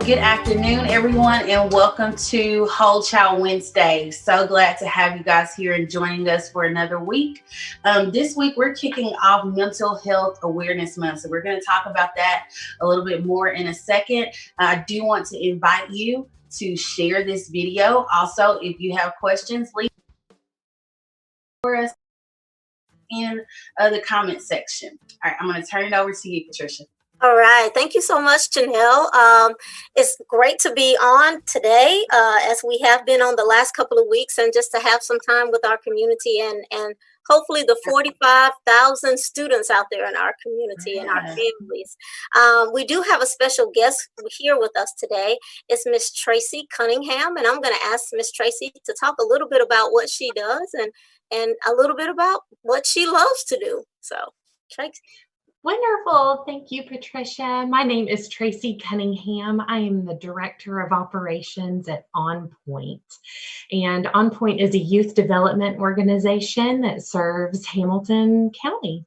Good afternoon, everyone, and welcome to Whole Child Wednesday. So glad to have you guys here and joining us for another week. This week, we're kicking off Mental Health Awareness Month. So we're going to talk about that a little bit more in a second. I do want to invite you to share this video. Also, if you have questions, leave for us in the comment section. All right, I'm going to turn it over to you, Patricia. All right. Thank you so much, Janelle. It's great to be on today, as we have been on the last couple of weeks, and just to have some time with our community and hopefully the 45,000 students out there in our community and our families. We do have a special guest here with us today. It's Miss Tracy Cunningham, and I'm going to ask Miss Tracy to talk a little bit about what she does and a little bit about what she loves to do. So, Tracy. Wonderful. Thank you, Patricia. My name is Tracy Cunningham. I am the Director of Operations at Onpoint. And Onpoint is a youth development organization that serves Hamilton County.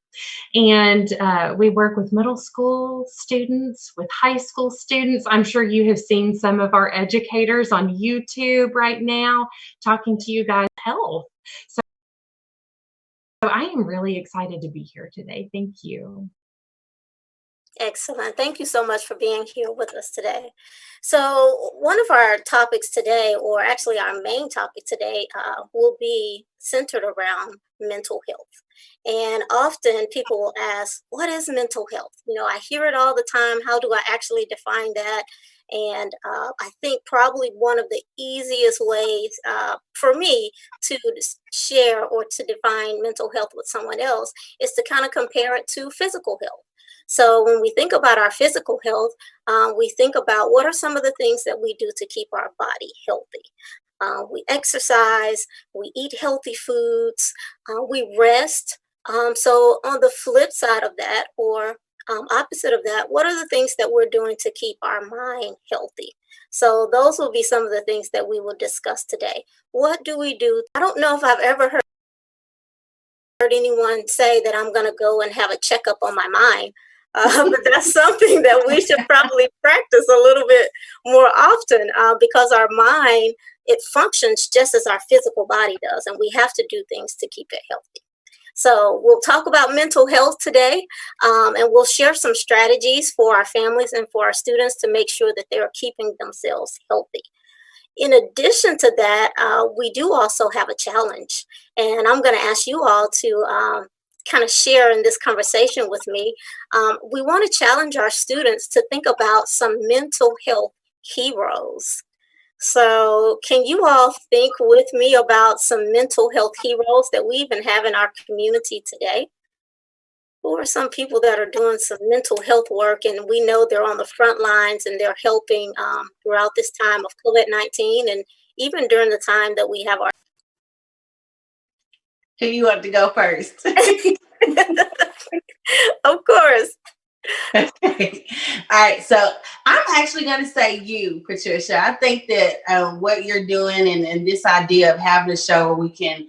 And we work with middle school students, with high school students. I'm sure you have seen some of our educators on YouTube right now talking to you guys about health. So I am really excited to be here today. Thank you. Excellent. Thank you so much for being here with us today. So one of our topics today, or actually our main topic today, will be centered around mental health. And often people will ask, what is mental health? You know, I hear it all the time. How do I actually define that? And I think probably one of the easiest ways for me to share or to define mental health with someone else is to kind of compare it to physical health. So when we think about our physical health, we think about what are some of the things that we do to keep our body healthy. We exercise, we eat healthy foods, we rest. So on the flip side of that, or opposite of that, what are the things that we're doing to keep our mind healthy? So those will be some of the things that we will discuss today. What do we do? I don't know if I've ever heard anyone say that I'm going to go and have a checkup on my mind. But that's something that we should probably practice a little bit more often, because our mind, it functions just as our physical body does, and we have to do things to keep it healthy. So we'll talk about mental health today, and we'll share some strategies for our families and for our students to make sure that they are keeping themselves healthy. In addition to that, we do also have a challenge, and I'm going to ask you all to kind of share in this conversation with me. We want to challenge our students to think about some mental health heroes. So can you all think with me about some mental health heroes that we even have in our community today? Who are some people that are doing some mental health work, and we know they're on the front lines and they're helping throughout this time of COVID-19 and even during the time that we have our... Who you want to go first? Of course. Okay. All right. So I'm actually going to say you, Patricia. I think that what you're doing and this idea of having a show where we can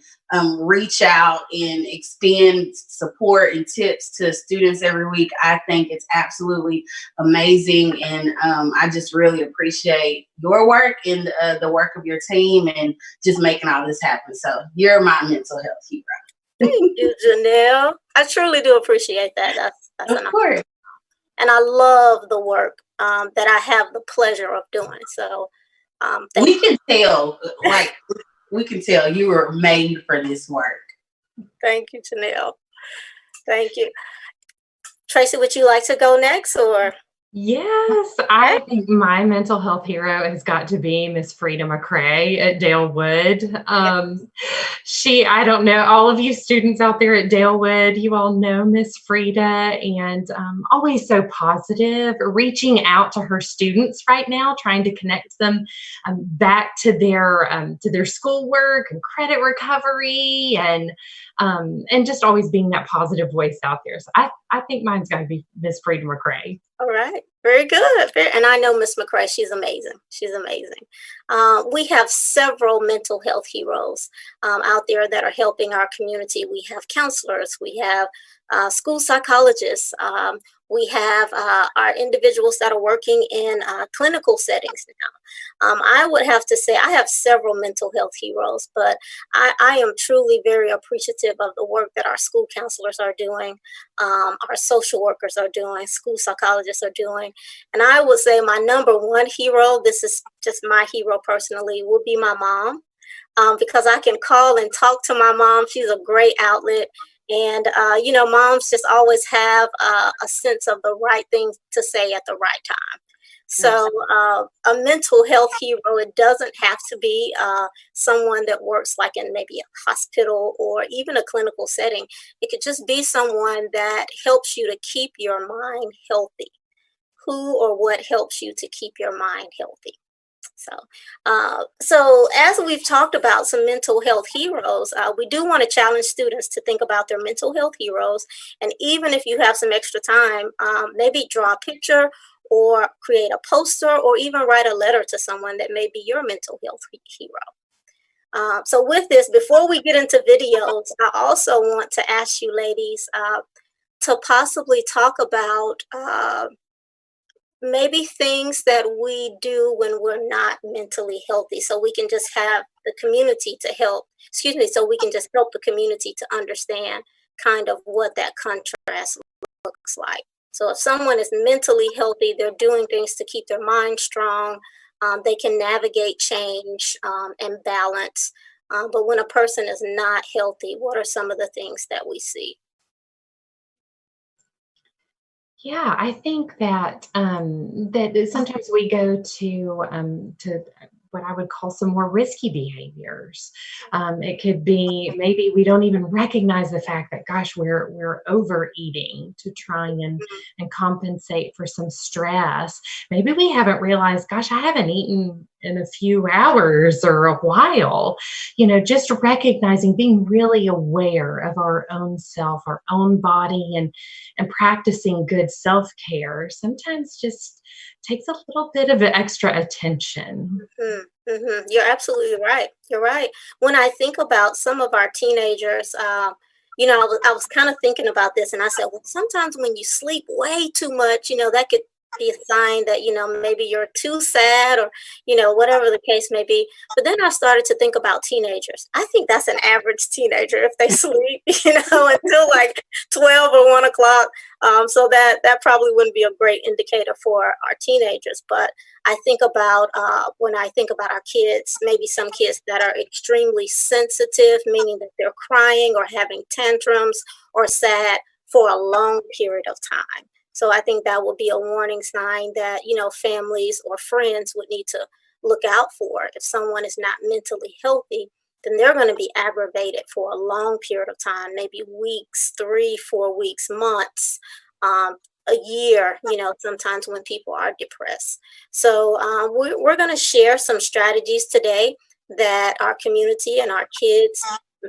reach out and extend support and tips to students every week, I think it's absolutely amazing. And I just really appreciate your work and the work of your team and just making all this happen. So you're my mental health hero. Thank you, Janelle. I truly do appreciate that. That's of course. And I love the work that I have the pleasure of doing. So we can tell, we can tell you were made for this work. Thank you, Janelle. Thank you. Tracy, would you like to go next, or? Yes, I think my mental health hero has got to be Miss Frida McCrae at Dalewood. I don't know, all of you students out there at Dalewood, you all know Miss Frida, and always so positive, reaching out to her students right now, trying to connect them back to their schoolwork and credit recovery, and just always being that positive voice out there. So I think mine's got to be Miss Frida McCrae. All right. Very good. And I know Miss McCrae, she's amazing. She's amazing. We have several mental health heroes out there that are helping our community. We have counselors. We have school psychologists. We have our individuals that are working in clinical settings now. I would have to say I have several mental health heroes, but I am truly very appreciative of the work that our school counselors are doing, our social workers are doing, school psychologists are doing. And I would say my number one hero, this is just my hero personally, would be my mom. Because I can call and talk to my mom. She's a great outlet. And, moms just always have a sense of the right things to say at the right time. So a mental health hero, it doesn't have to be someone that works like in maybe a hospital or even a clinical setting. It could just be someone that helps you to keep your mind healthy. Who or what helps you to keep your mind healthy? So as we've talked about some mental health heroes, we do want to challenge students to think about their mental health heroes. And even if you have some extra time, maybe draw a picture or create a poster or even write a letter to someone that may be your mental health hero. So with this, before we get into videos, I also want to ask you ladies to possibly talk about maybe things that we do when we're not mentally healthy, so we can just have the community to help, so we can just help the community to understand kind of what that contrast looks like. So if someone is mentally healthy, they're doing things to keep their mind strong, they can navigate change and balance. But when a person is not healthy, what are some of the things that we see? Yeah, I think that that sometimes we go to what I would call some more risky behaviors. It could be maybe we don't even recognize the fact that, gosh, we're overeating to try and compensate for some stress. Maybe we haven't realized, gosh, I haven't eaten in a few hours or a while. Just recognizing, being really aware of our own self, our own body, and practicing good self-care sometimes just takes a little bit of extra attention. You're absolutely right. You're right. When I think about some of our teenagers, I was kind of thinking about this, and I said, well, sometimes when you sleep way too much, that could be a sign that maybe you're too sad, or whatever the case may be. But then I started to think about teenagers. I think that's an average teenager if they sleep until like 12 or 1 o'clock. So that probably wouldn't be a great indicator for our teenagers. But I think about when I think about our kids, maybe some kids that are extremely sensitive, meaning that they're crying or having tantrums or sad for a long period of time. So I think that would be a warning sign that, families or friends would need to look out for. If someone is not mentally healthy, then they're going to be aggravated for a long period of time, maybe weeks, 3-4 weeks, months, a year, sometimes when people are depressed. So we're going to share some strategies today that our community and our kids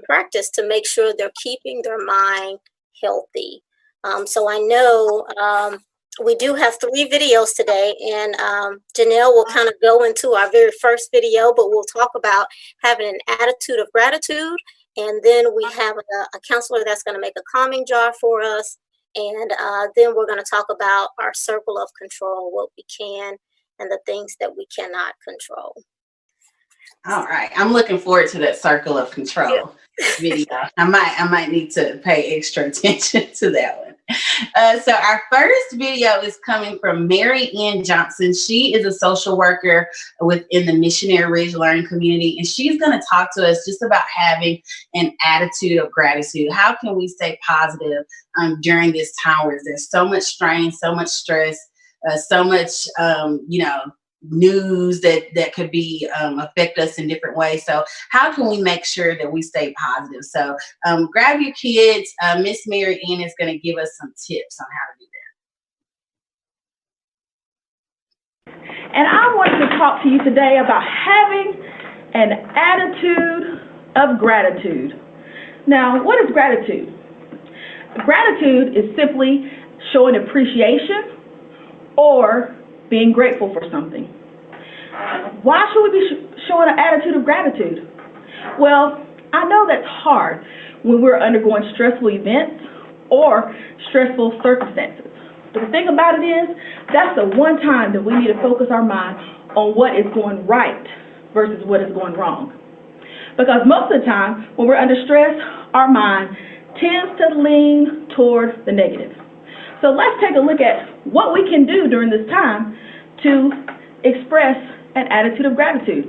practice to make sure they're keeping their mind healthy. So I know we do have 3 videos today, and Janelle will kind of go into our very first video, but we'll talk about having an attitude of gratitude. And then we have a counselor that's going to make a calming jar for us. And then we're going to talk about our circle of control, what we can and the things that we cannot control. All right. I'm looking forward to that circle of control video. I might need to pay extra attention to that one. So our first video is coming from Mary Ann Johnson. She is a social worker within the Missionary Ridge Learning Community, and she's going to talk to us just about having an attitude of gratitude. How can we stay positive during this time where there's so much strain, so much stress, so much, news that could be affect us in different ways. So how can we make sure that we stay positive? So grab your kids. Miss Mary Ann is going to give us some tips on how to do that. And I wanted to talk to you today about having an attitude of gratitude. Now, what is gratitude? Gratitude is simply showing appreciation or being grateful for something. Why should we be showing an attitude of gratitude? Well, I know that's hard when we're undergoing stressful events or stressful circumstances. But the thing about it is, that's the one time that we need to focus our mind on what is going right versus what is going wrong. Because most of the time, when we're under stress, our mind tends to lean toward the negative. So let's take a look at what we can do during this time to express an attitude of gratitude.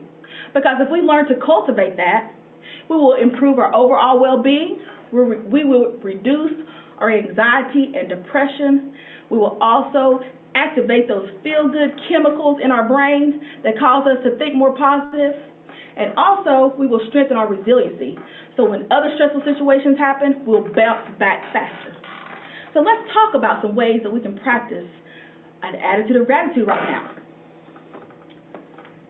Because if we learn to cultivate that, we will improve our overall well-being, we will reduce our anxiety and depression. We will also activate those feel-good chemicals in our brains that cause us to think more positive. And also, we will strengthen our resiliency. So when other stressful situations happen, we'll bounce back faster. So let's talk about some ways that we can practice an attitude of gratitude right now.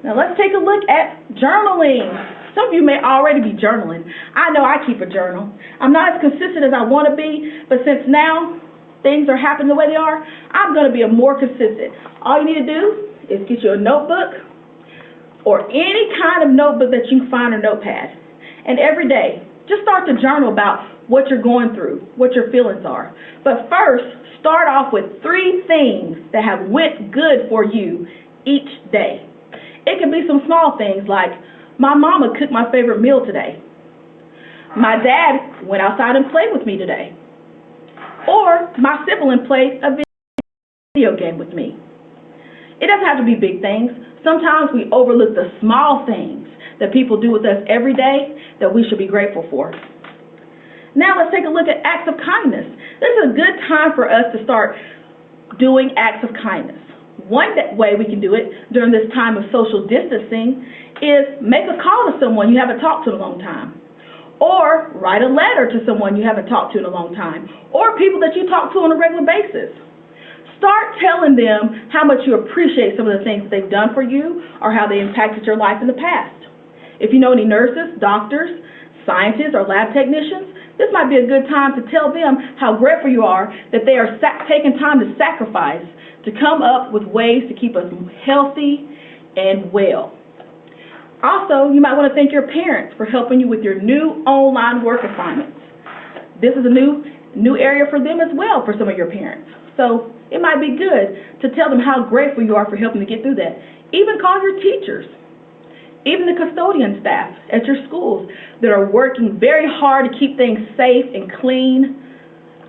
Now let's take a look at journaling. Some of you may already be journaling. I know I keep a journal. I'm not as consistent as I want to be, but since now things are happening the way they are, I'm going to be more consistent. All you need to do is get you a notebook or any kind of notebook that you can find or notepad. And every day, just start to journal about what you're going through, what your feelings are. But first, start off with 3 things that have went good for you each day. It can be some small things like, my mama cooked my favorite meal today. My dad went outside and played with me today. Or my sibling played a video game with me. It doesn't have to be big things. Sometimes we overlook the small things that people do with us every day that we should be grateful for. Now let's take a look at acts of kindness. This is a good time for us to start doing acts of kindness. One way we can do it during this time of social distancing is make a call to someone you haven't talked to in a long time. Or write a letter to someone you haven't talked to in a long time. Or people that you talk to on a regular basis. Start telling them how much you appreciate some of the things that they've done for you or how they impacted your life in the past. If you know any nurses, doctors, scientists, or lab technicians, this might be a good time to tell them how grateful you are that they are taking time to sacrifice to come up with ways to keep us healthy and well. Also, you might want to thank your parents for helping you with your new online work assignments. This is a new area for them as well for some of your parents. So it might be good to tell them how grateful you are for helping to get through that. Even call your teachers, even the custodian staff at your schools that are working very hard to keep things safe and clean.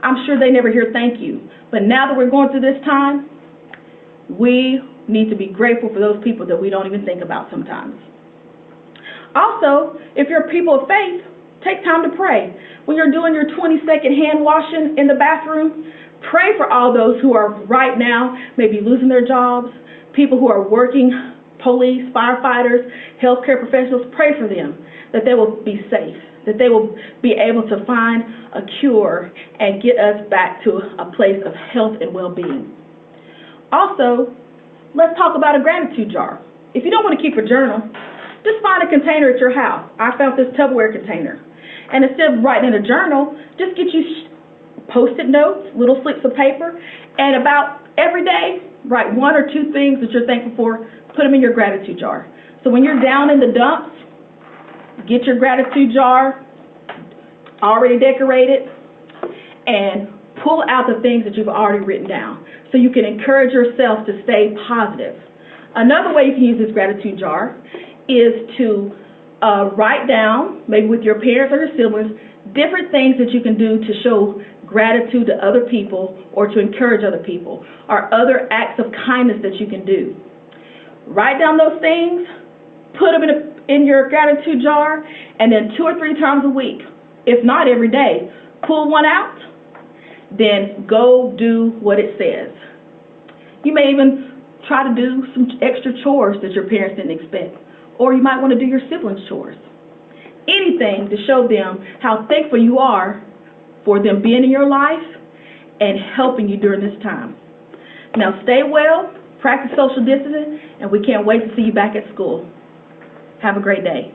I'm sure they never hear thank you. But now that we're going through this time, we need to be grateful for those people that we don't even think about sometimes. Also, if you're people of faith, take time to pray. When you're doing your 20-second hand washing in the bathroom, pray for all those who are right now maybe losing their jobs, people who are working, police, firefighters, healthcare professionals. Pray for them that they will be safe, that they will be able to find a cure and get us back to a place of health and well-being. Also, let's talk about a gratitude jar. If you don't want to keep a journal, just find a container at your house. I found this Tupperware container. And instead of writing in a journal, just get you Post-it notes, little slips of paper, and about every day, write 1 or 2 things that you're thankful for, put them in your gratitude jar. So when you're down in the dumps, get your gratitude jar already decorated and pull out the things that you've already written down so you can encourage yourself to stay positive. Another way you can use this gratitude jar is to write down, maybe with your parents or your siblings, different things that you can do to show gratitude to other people or to encourage other people, or other acts of kindness that you can do. Write down those things, put them in your gratitude jar, and then 2 or 3 times a week, if not every day, pull one out, then go do what it says. You may even try to do some extra chores that your parents didn't expect, or you might want to do your siblings' chores. Anything to show them how thankful you are for them being in your life and helping you during this time. Now stay well, practice social distancing, and we can't wait to see you back at school. Have a great day.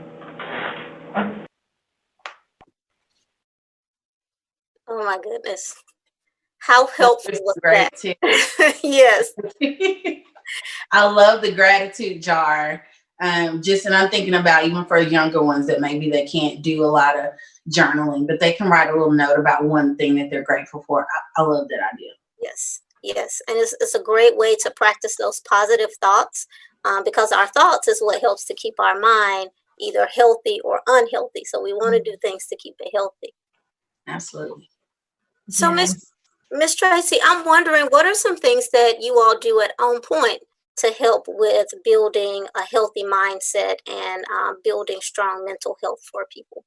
Oh my goodness. How helpful was Great that? too. Yes. I love the gratitude jar. And I'm thinking about even for younger ones that maybe they can't do a lot of journaling, but they can write a little note about one thing that they're grateful for. I love that idea. Yes. Yes, and it's a great way to practice those positive thoughts, because our thoughts is what helps to keep our mind either healthy or unhealthy. So we want to do things to keep it healthy. Absolutely. So Yes. Miss Tracy, I'm wondering, what are some things that you all do at Onpoint to help with building a healthy mindset and building strong mental health for people?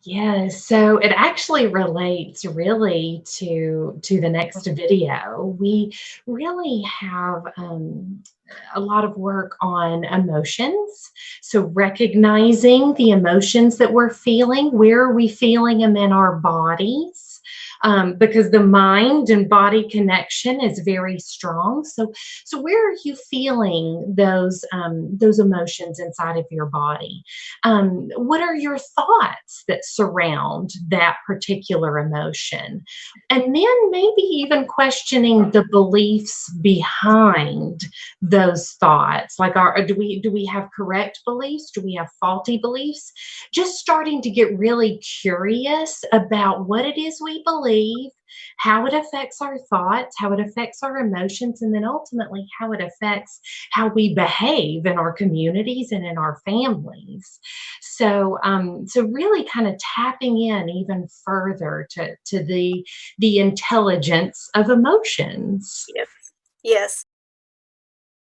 Yes, so it actually relates really to the next video. We really have a lot of work on emotions. So recognizing the emotions that we're feeling, where are we feeling them in our bodies? Because the mind and body connection is very strong. So where are you feeling those emotions inside of your body? What are your thoughts that surround that particular emotion? And then maybe even questioning the beliefs behind those thoughts. Like, do we have correct beliefs? Do we have faulty beliefs? Just starting to get really curious about what it is we believe, how it affects our thoughts, how it affects our emotions, and then ultimately how it affects how we behave in our communities and in our families. So really kind of tapping in even further to the intelligence of emotions. Yes. Yes.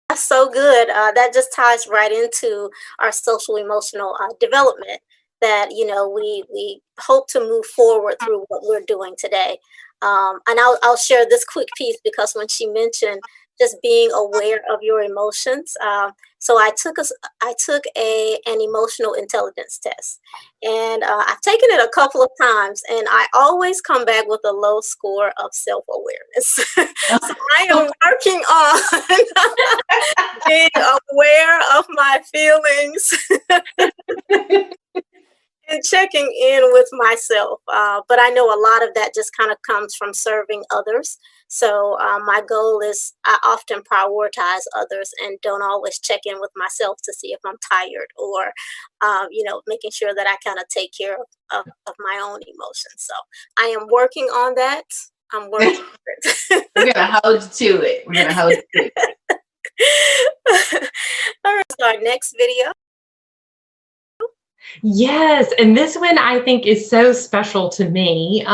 That's so good. That just ties right into our social emotional development that, we hope to move forward through what we're doing today. And I'll share this quick piece because when she mentioned just being aware of your emotions, so I took an emotional intelligence test, and I've taken it a couple of times, and I always come back with a low score of self awareness. So I am working on being aware of my feelings and checking in with myself. But I know a lot of that just kind of comes from serving others. So my goal is I often prioritize others and don't always check in with myself to see if I'm tired or, making sure that I kind of take care of my own emotions. So I am working on that. I'm working on it. We're gonna hold you to it. We're gonna hold you to it. All right, so our next video. Yes, and this one I think is so special to me.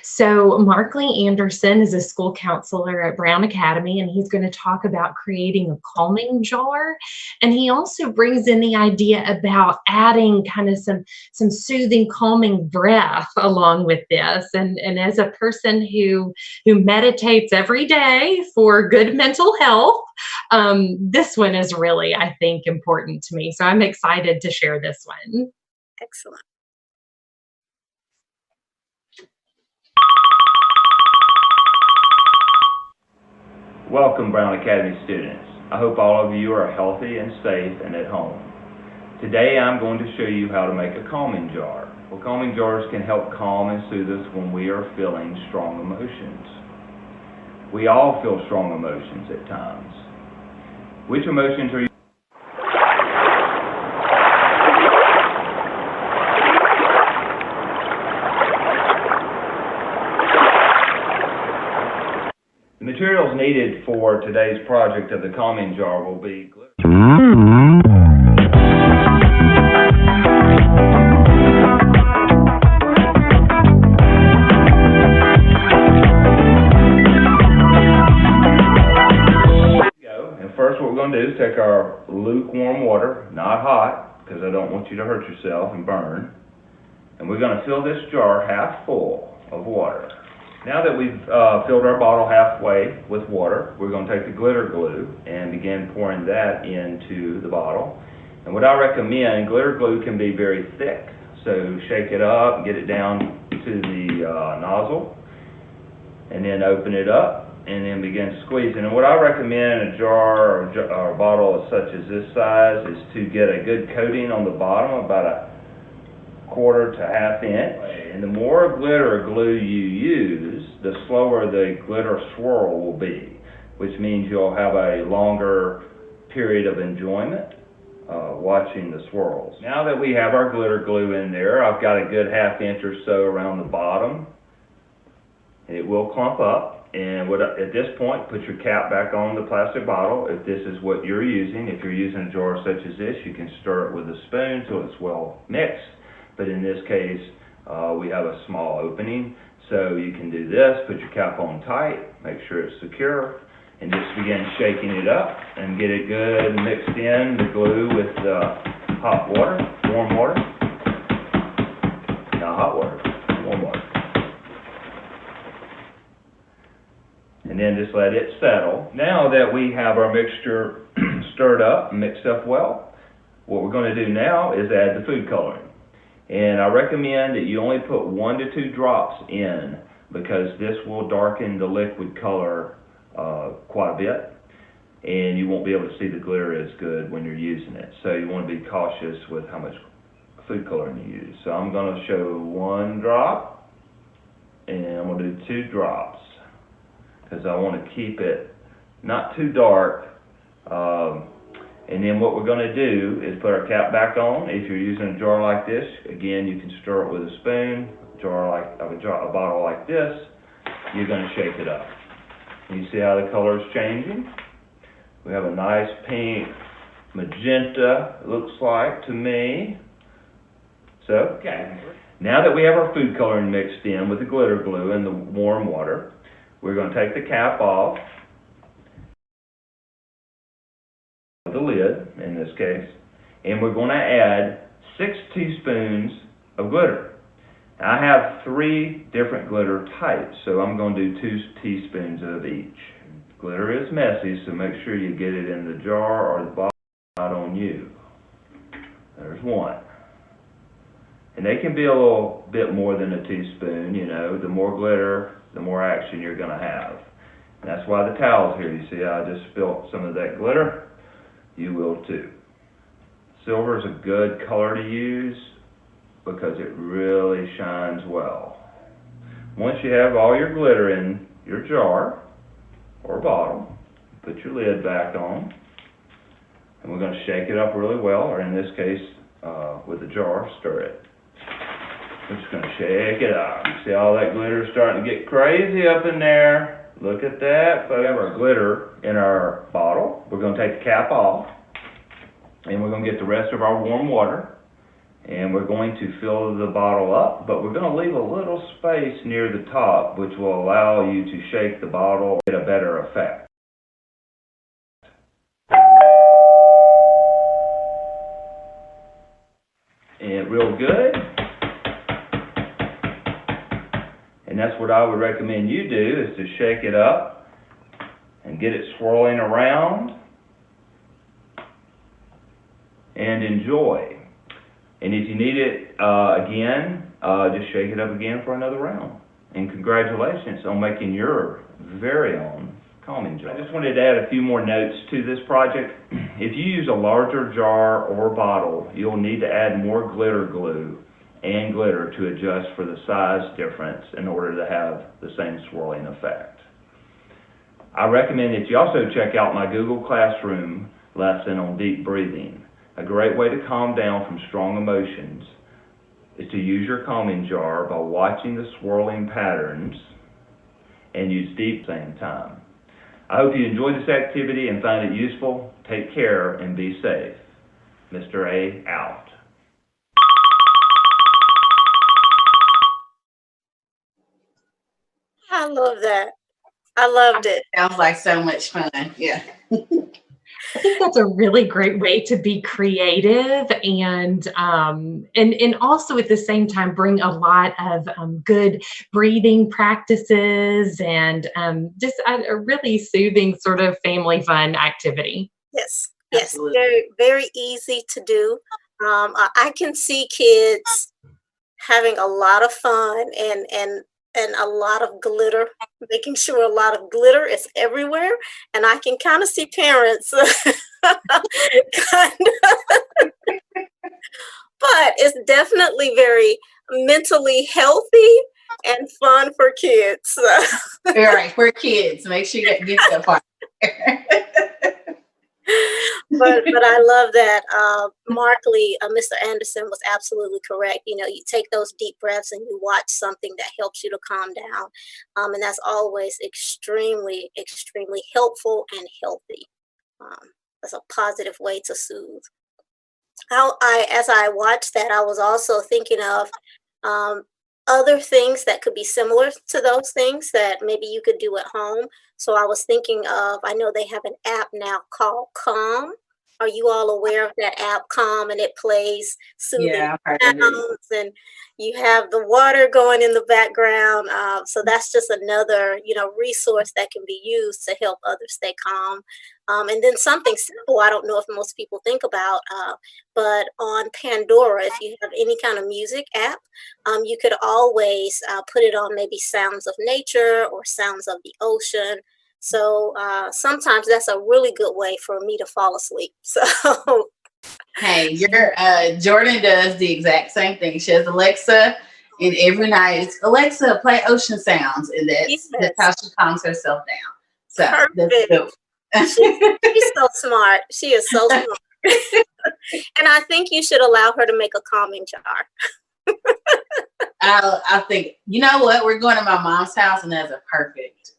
So Markley Anderson is a school counselor at Brown Academy, and he's going to talk about creating a calming jar. And he also brings in the idea about adding kind of some soothing, calming breath along with this. And as a person who meditates every day for good mental health, this one is really, I think, important to me. So I'm excited to share this one. Excellent. Welcome, Brown Academy students. I hope all of you are healthy and safe and at home. Today I'm going to show you how to make a calming jar. Well, calming jars can help calm and soothe us when we are feeling strong emotions. We all feel strong emotions at times. Which emotions are you? The materials needed for today's project of the calming jar will be glitter. And first what we're going to do is take our lukewarm water, not hot, because I don't want you to hurt yourself and burn. And we're going to fill this jar half full of water. Now that we've filled our bottle halfway with water, we're going to take the glitter glue and begin pouring that into the bottle. And what I recommend, glitter glue can be very thick, so shake it up and get it down to the nozzle, and then open it up and then begin squeezing. And what I recommend in a jar or bottle such as this size is to get a good coating on the bottom, about a quarter to half inch. And the more glitter glue you use, the slower the glitter swirl will be, which means you'll have a longer period of enjoyment watching the swirls. Now that we have our glitter glue in there, I've got a good half inch or so around the bottom. It will clump up. And at this point, put your cap back on the plastic bottle if this is what you're using. If you're using a jar such as this, you can stir it with a spoon so it's well mixed. But in this case, we have a small opening. So you can do this, put your cap on tight, make sure it's secure, and just begin shaking it up and get it good mixed in, the glue with the hot water, warm water. Not hot water, warm water. And then just let it settle. Now that we have our mixture stirred up and mixed up well, what we're going to do now is add the food coloring. And I recommend that you only put 1 to 2 drops in, because this will darken the liquid color quite a bit, and you won't be able to see the glitter as good when you're using it. So you want to be cautious with how much food coloring you use. So I'm going to show 1 drop, and I'm going to do 2 drops, because I want to keep it not too dark. And then what we're going to do is put our cap back on. If you're using a jar like this, again, you can stir it with a spoon. A bottle like this, you're going to shake it up. You see how the color is changing? We have a nice pink magenta, it looks like to me. So, okay. Now that we have our food coloring mixed in with the glitter glue and the warm water, we're going to take the cap off, the lid in this case, and we're going to add 6 teaspoons of glitter. Now, I have 3 different glitter types, so I'm going to do 2 teaspoons of each. Glitter is messy, so make sure you get it in the jar or the bottle, not on you. There's 1. And they can be a little bit more than a teaspoon, you know. The more glitter, the more action you're going to have. And that's why the towel's here. You see how I just spilled some of that glitter? You will too. Silver is a good color to use because it really shines well. Once you have all your glitter in your jar or bottle, put your lid back on, and we're going to shake it up really well, or in this case, with the jar, stir it. We're just going to shake it up. You see all that glitter starting to get crazy up in there? Look at that. We have our glitter in our bottle. We're going to take the cap off, and we're going to get the rest of our warm water, and we're going to fill the bottle up, but we're going to leave a little space near the top, which will allow you to shake the bottle and get a better effect. And real good. And that's what I would recommend you do, is to shake it up and get it swirling around and enjoy. And if you need it again, just shake it up again for another round. And congratulations on making your very own calming jar. I just wanted to add a few more notes to this project. If you use a larger jar or bottle, you'll need to add more glitter glue and glitter to adjust for the size difference in order to have the same swirling effect. I recommend that you also check out my Google Classroom lesson on deep breathing. A great way to calm down from strong emotions is to use your calming jar by watching the swirling patterns and use deep at the same time. I hope you enjoy this activity and find it useful. Take care and be safe. Mr. A out. I love that. I loved it. Sounds like so much fun. Yeah. I think that's a really great way to be creative and also at the same time bring a lot of good breathing practices and just a really soothing sort of family fun activity. Yes, Absolutely. yes, very, very easy to do. I can see kids having a lot of fun and a lot of glitter, making sure a lot of glitter is everywhere. And I can kind of see parents kind of, but it's definitely very mentally healthy and fun for kids. All right, for kids, make sure you get that part. But I love that Markley, Mr. Anderson was absolutely correct. You know, you take those deep breaths and you watch something that helps you to calm down, and that's always extremely, extremely helpful and healthy. That's a positive way to soothe. As I watched that, I was also thinking of um, other things that could be similar to those things that maybe you could do at home. So I was thinking of, I know they have an app now called Calm. Are you all aware of that app, Calm? And it plays soothing Yeah, I've heard of it. sounds, and you have the water going in the background. So that's just another, resource that can be used to help others stay calm. And then something simple, I don't know if most people think about, but on Pandora, if you have any kind of music app, you could always put it on maybe sounds of nature or sounds of the ocean. So sometimes that's a really good way for me to fall asleep. So Hey, your Jordan does the exact same thing. She has Alexa, and every night it's Alexa, play ocean sounds, and that's how yes, she calms herself down. So that's perfect. good. She's so smart. She is so smart. And I think you should allow her to make a calming jar. I think, you know what? We're going to my mom's house, and that's a perfect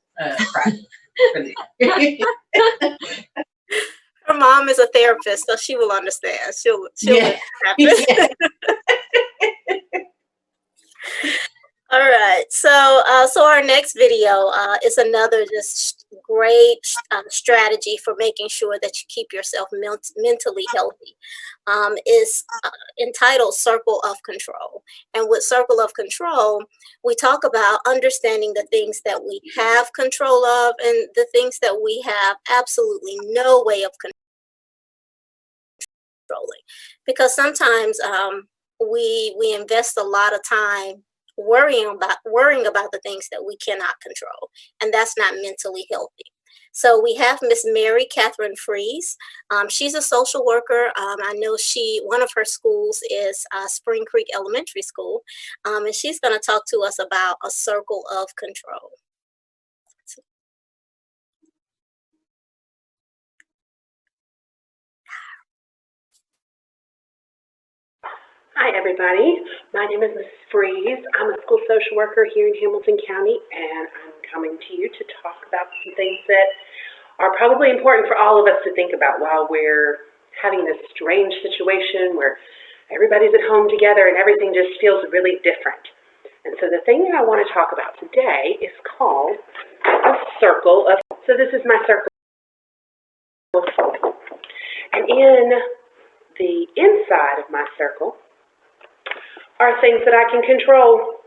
project for this. Her mom is a therapist, so she will understand. She'll Yeah. make it happen. All right. So our next video is another just great strategy for making sure that you keep yourself mentally healthy. Is entitled Circle of Control. And with Circle of Control, we talk about understanding the things that we have control of and the things that we have absolutely no way of controlling. Because sometimes we invest a lot of time worrying about the things that we cannot control, and that's not mentally healthy. So we have Miss Mary Catherine Fries. She's a social worker. I know one of her schools is Spring Creek Elementary School, and she's going to talk to us about a circle of control. Hi, everybody. My name is Ms. Fries. I'm a school social worker here in Hamilton County, and I'm coming to you to talk about some things that are probably important for all of us to think about while we're having this strange situation where everybody's at home together and everything just feels really different. And so the thing that I want to talk about today is called a circle of, so this is my circle. And in the inside of my circle are things that I can control,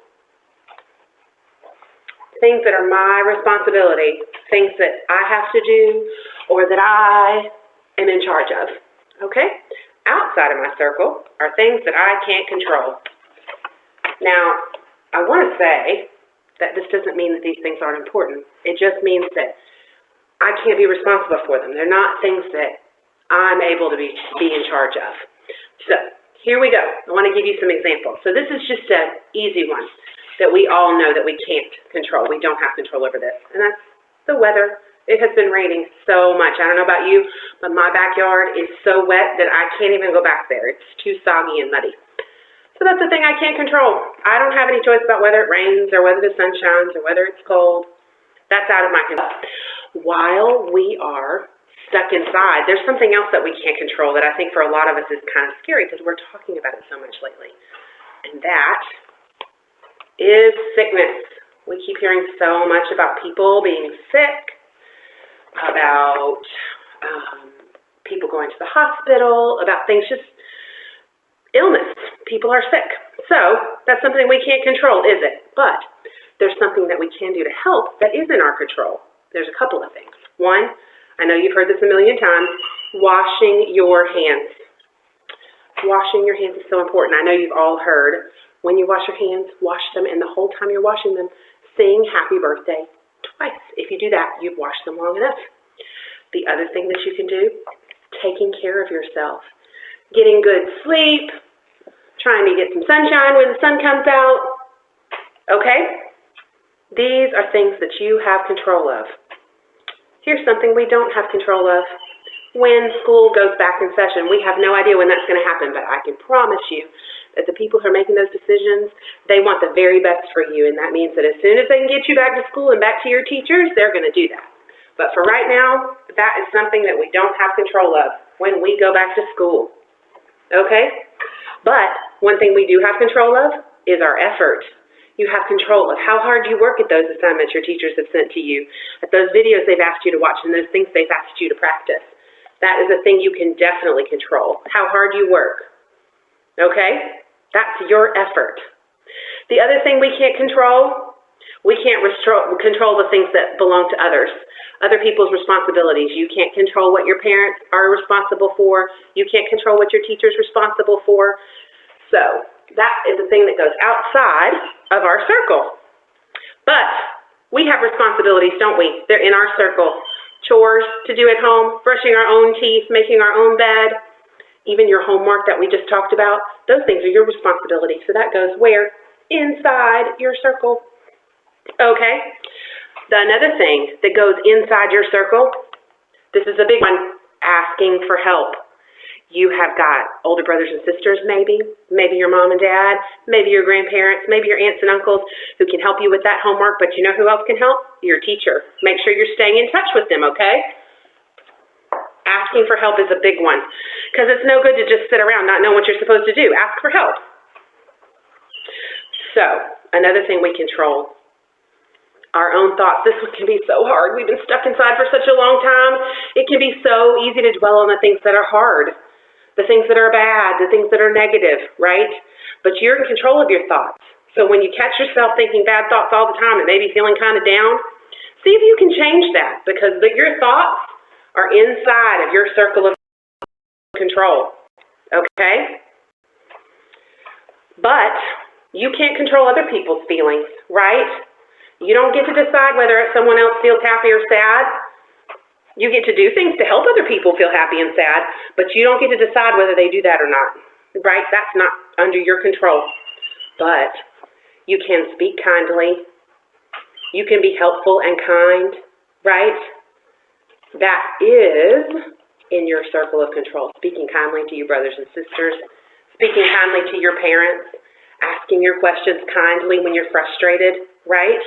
things that are my responsibility, things that I have to do or that I am in charge of, okay? Outside of my circle are things that I can't control. Now, I want to say that this doesn't mean that these things aren't important. It just means that I can't be responsible for them. They're not things that I'm able to be in charge of. So, here we go. I want to give you some examples. So this is just an easy one that we all know that we can't control. We don't have control over this. And that's the weather. It has been raining so much. I don't know about you, but my backyard is so wet that I can't even go back there. It's too soggy and muddy. So that's the thing I can't control. I don't have any choice about whether it rains or whether the sun shines or whether it's cold. That's out of my control. While we are stuck inside, there's something else that we can't control that I think for a lot of us is kind of scary because we're talking about it so much lately. And that is sickness. We keep hearing so much about people being sick, about people going to the hospital, about things, just illness. People are sick. So that's something we can't control, is it? But there's something that we can do to help that is in our control. There's a couple of things. One, I know you've heard this a million times, washing your hands. Washing your hands is so important. I know you've all heard, when you wash your hands, wash them, and the whole time you're washing them, sing happy birthday twice. If you do that, you've washed them long enough. The other thing that you can do, taking care of yourself. Getting good sleep, trying to get some sunshine when the sun comes out. Okay? These are things that you have control of. Here's something we don't have control of. when school goes back in session. We have no idea when that's going to happen, but I can promise you that the people who are making those decisions, they want the very best for you, and that means that as soon as they can get you back to school and back to your teachers, they're going to do that. But for right now, that is something that we don't have control of when we go back to school, okay? But one thing we do have control of is our effort. You have control of how hard you work at those assignments your teachers have sent to you, at those videos they've asked you to watch, and those things they've asked you to practice. That is a thing you can definitely control, how hard you work, okay? That's your effort. The other thing we can't control, we can't control the things that belong to others, other people's responsibilities. You can't control what your parents are responsible for. You can't control what your teacher's responsible for. So that is a thing that goes outside of our circle. But we have responsibilities, don't we? They're in our circle. Chores to do at home, brushing our own teeth, making our own bed, even your homework that we just talked about, those things are your responsibility. So that goes where? Inside your circle. Okay? Another thing that goes inside your circle, this is a big one, asking for help. You have got older brothers and sisters maybe your mom and dad, maybe your grandparents, maybe your aunts and uncles who can help you with that homework, but you know who else can help? Your teacher. Make sure you're staying in touch with them, okay? Asking for help is a big one because it's no good to just sit around not knowing what you're supposed to do. Ask for help. So, another thing we control, our own thoughts. This one can be so hard. We've been stuck inside for such a long time. It can be so easy to dwell on the things that are hard, the things that are bad, the things that are negative, right? But you're in control of your thoughts. So when you catch yourself thinking bad thoughts all the time and maybe feeling kind of down, see if you can change that because your thoughts are inside of your circle of control, okay? But you can't control other people's feelings, right? You don't get to decide whether someone else feels happy or sad. You get to do things to help other people feel happy and sad, but you don't get to decide whether they do that or not, right? That's not under your control. But you can speak kindly. You can be helpful and kind, right? That is in your circle of control. Speaking kindly to your brothers and sisters, speaking kindly to your parents, asking your questions kindly when you're frustrated, right?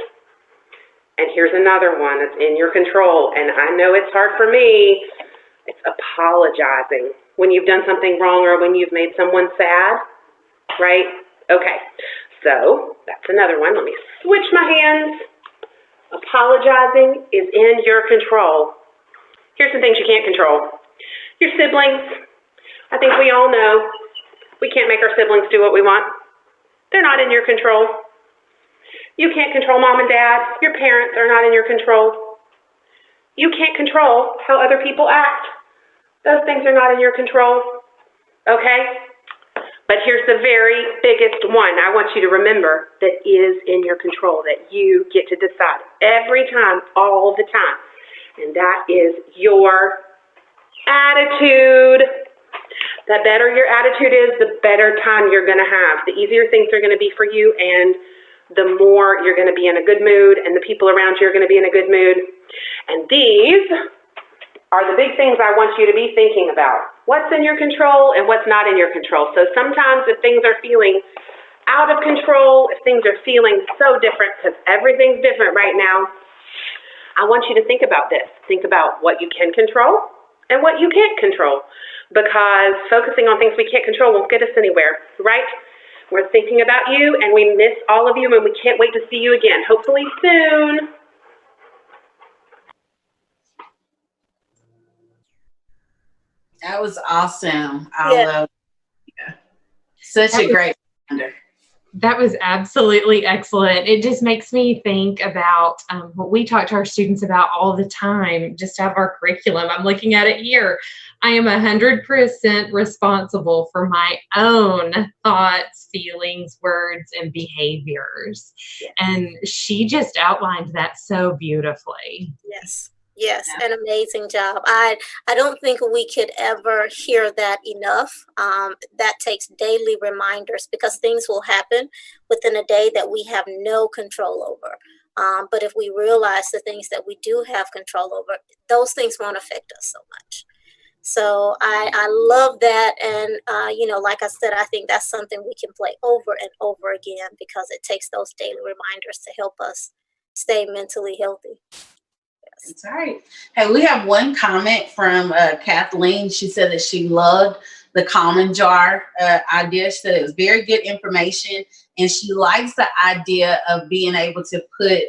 And here's another one that's in your control, and I know it's hard for me. It's apologizing when you've done something wrong or when you've made someone sad, right? Okay, so that's another one. Let me switch my hands. Apologizing is in your control. Here's some things you can't control. Your siblings. I think we all know we can't make our siblings do what we want. They're not in your control. You can't control mom and dad. Your parents are not in your control. You can't control how other people act. Those things are not in your control. Okay? But here's the very biggest one I want you to remember that is in your control, that you get to decide every time, all the time. And that is your attitude. The better your attitude is, the better time you're going to have. The easier things are going to be for you, and the more you're going to be in a good mood, and the people around you are going to be in a good mood. And these are the big things I want you to be thinking about. What's in your control and what's not in your control. So sometimes if things are feeling out of control, if things are feeling so different, because everything's different right now, I want you to think about this. Think about what you can control and what you can't control, because focusing on things we can't control won't get us anywhere, right? We're thinking about you, and we miss all of you, and we can't wait to see you again, hopefully soon. That was awesome. I love it. Such a great reminder. That was absolutely excellent. It just makes me think about what we talk to our students about all the time, just out of our curriculum. I'm looking at it here. I am 100% responsible for my own thoughts, feelings, words, and behaviors. Yes. And she just outlined that so beautifully. Yes. Yes, an amazing job. I don't think we could ever hear that enough. That takes daily reminders, because things will happen within a day that we have no control over. But if we realize the things that we do have control over, those things won't affect us so much. So I love that. And, like I said, I think that's something we can play over and over again because it takes those daily reminders to help us stay mentally healthy. That's right. Hey, we have one comment from Kathleen. She said that she loved the common jar idea. She said it was very good information, and she likes the idea of being able to put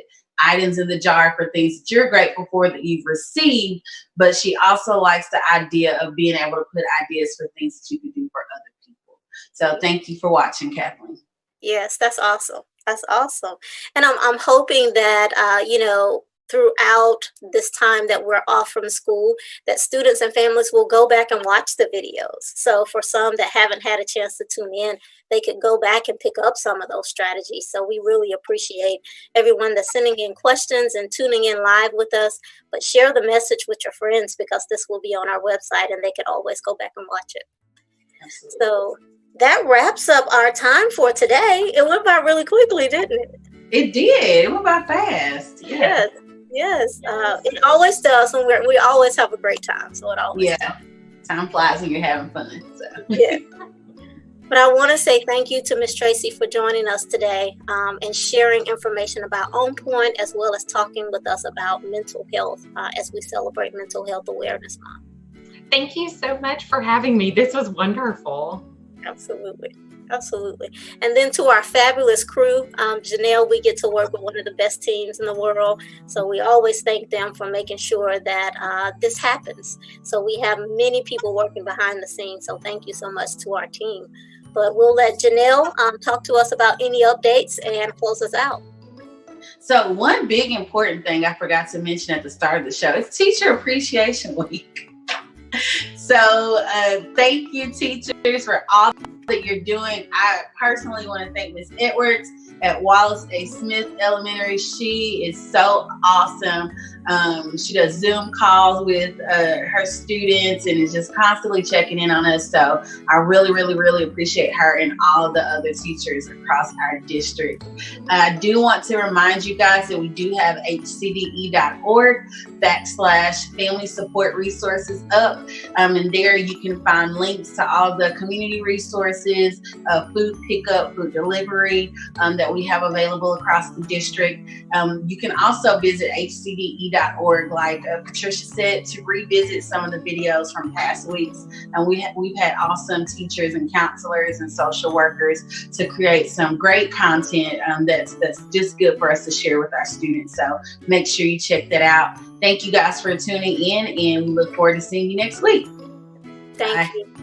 items in the jar for things that you're grateful for that you've received, but she also likes the idea of being able to put ideas for things that you can do for other people. So thank you for watching, Kathleen. Yes, that's awesome. That's awesome. And I'm hoping that, throughout this time that we're off from school, that students and families will go back and watch the videos. So for some that haven't had a chance to tune in, they could go back and pick up some of those strategies. So we really appreciate everyone that's sending in questions and tuning in live with us. But share the message with your friends because this will be on our website and they can always go back and watch it. Absolutely. So that wraps up our time for today. It went by really quickly, didn't it? It did. It went by fast. Yeah. Yes. It always does, and we always have a great time. So it always does. Time flies when you're having fun. So. Yeah. But I want to say thank you to Ms. Tracy for joining us today and sharing information about Onpoint, as well as talking with us about mental health as we celebrate Mental Health Awareness Month. Thank you so much for having me. This was wonderful. Absolutely. And then to our fabulous crew, Janelle, we get to work with one of the best teams in the world. So we always thank them for making sure that this happens. So we have many people working behind the scenes. So thank you so much to our team. But we'll let Janelle talk to us about any updates and close us out. So one big important thing I forgot to mention at the start of the show is Teacher Appreciation Week. So thank you, teachers, for all that you're doing. I personally want to thank Ms. Edwards at Wallace A. Smith Elementary. She is so awesome. She does Zoom calls with her students and is just constantly checking in on us. So I really, really, really appreciate her and all the other teachers across our district. I do want to remind you guys that we do have hcde.org/family support resources up. And there you can find links to all the community resources, food pickup, food delivery that we have available across the district. You can also visit hcde.org, like Patricia said, to revisit some of the videos from past weeks. And we've had awesome teachers and counselors and social workers to create some great content that's just good for us to share with our students. So make sure you check that out. Thank you guys for tuning in, and we look forward to seeing you next week. Thank you.